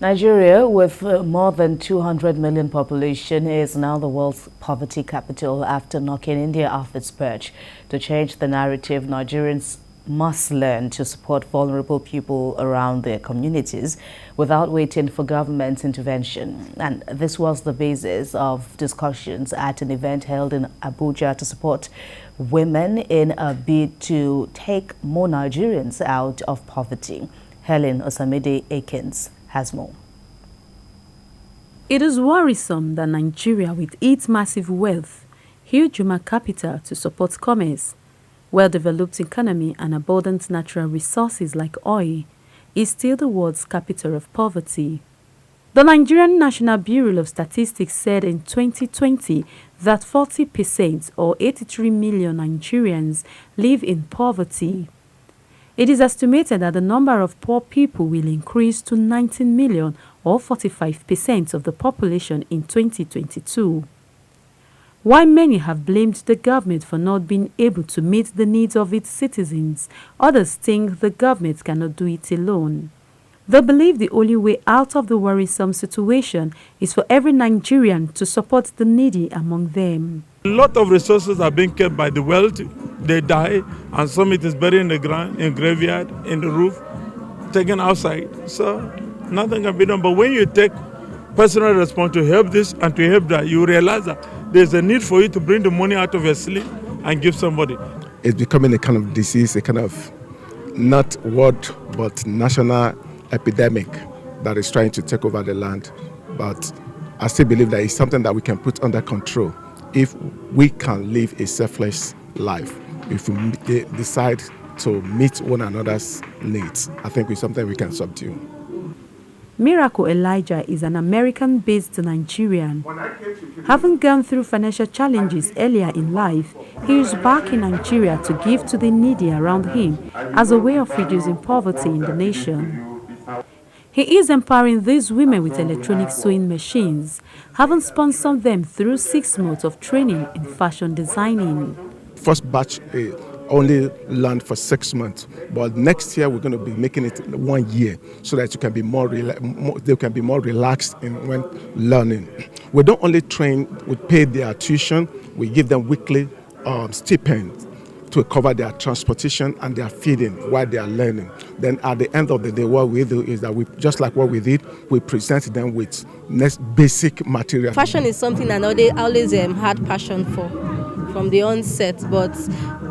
Nigeria, with more than 200 million population, is now the world's poverty capital after knocking India off its perch. To change the narrative, Nigerians must learn to support vulnerable people around their communities without waiting for government intervention. And this was the basis of discussions at an event held in Abuja to support women in a bid to take more Nigerians out of poverty. Helen Osamide Akins has more. It is worrisome that Nigeria, with its massive wealth, huge human capital to support commerce, well-developed economy and abundant natural resources like oil, is still the world's capital of poverty. The Nigerian National Bureau of Statistics said in 2020 that 40% or 83 million Nigerians live in poverty. It is estimated that the number of poor people will increase to 19 million or 45% of the population in 2022. While many have blamed the government for not being able to meet the needs of its citizens, others think the government cannot do it alone. They believe the only way out of the worrisome situation is for every Nigerian to support the needy among them. A lot of resources are being kept by the wealthy. They die, and some it is buried in the ground, in graveyard, in the roof, taken outside. So nothing can be done. But when you take personal responsibility to help this and to help that, you realize that there's a need for you to bring the money out of your sleep and give somebody. It's becoming a kind of disease, a kind of not world but national epidemic that is trying to take over the land. But I still believe that it's something that we can put under control if we can live a selfless life. If we decide to meet one another's needs, I think it's something we can subdue. Miracle Elijah is an American-based Nigerian. Having gone through financial challenges earlier in life, he is back in Nigeria to give to the needy around him as a way of reducing poverty in the nation. He is empowering these women with electronic sewing machines, having sponsored them through 6 months of training in fashion designing. First batch only learned for 6 months, but next year we're going to be making it 1 year so that you can be they can be more relaxed in when learning. We don't only train, we pay their tuition, we give them weekly stipends to cover their transportation and their feeding while they are learning. Then at the end of the day, what we do is that we, just like what we did, we present them with basic material. Fashion is something I always had passion for from the onset, but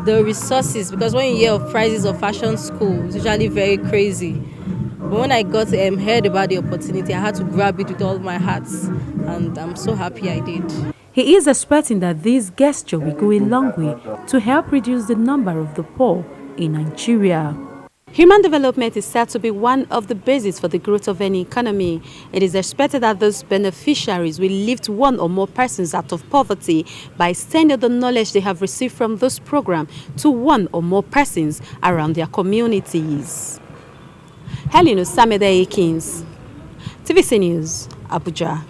the resources, because when you hear of prices of fashion school, it's usually very crazy. But when I heard about the opportunity, I had to grab it with all my heart, and I'm so happy I did. He is expecting that this gesture will go a long way to help reduce the number of the poor in Nigeria. Human development is said to be one of the bases for the growth of any economy. It is expected that those beneficiaries will lift one or more persons out of poverty by extending the knowledge they have received from this program to one or more persons around their communities. Helen Osamide Akins, TVC News, Abuja.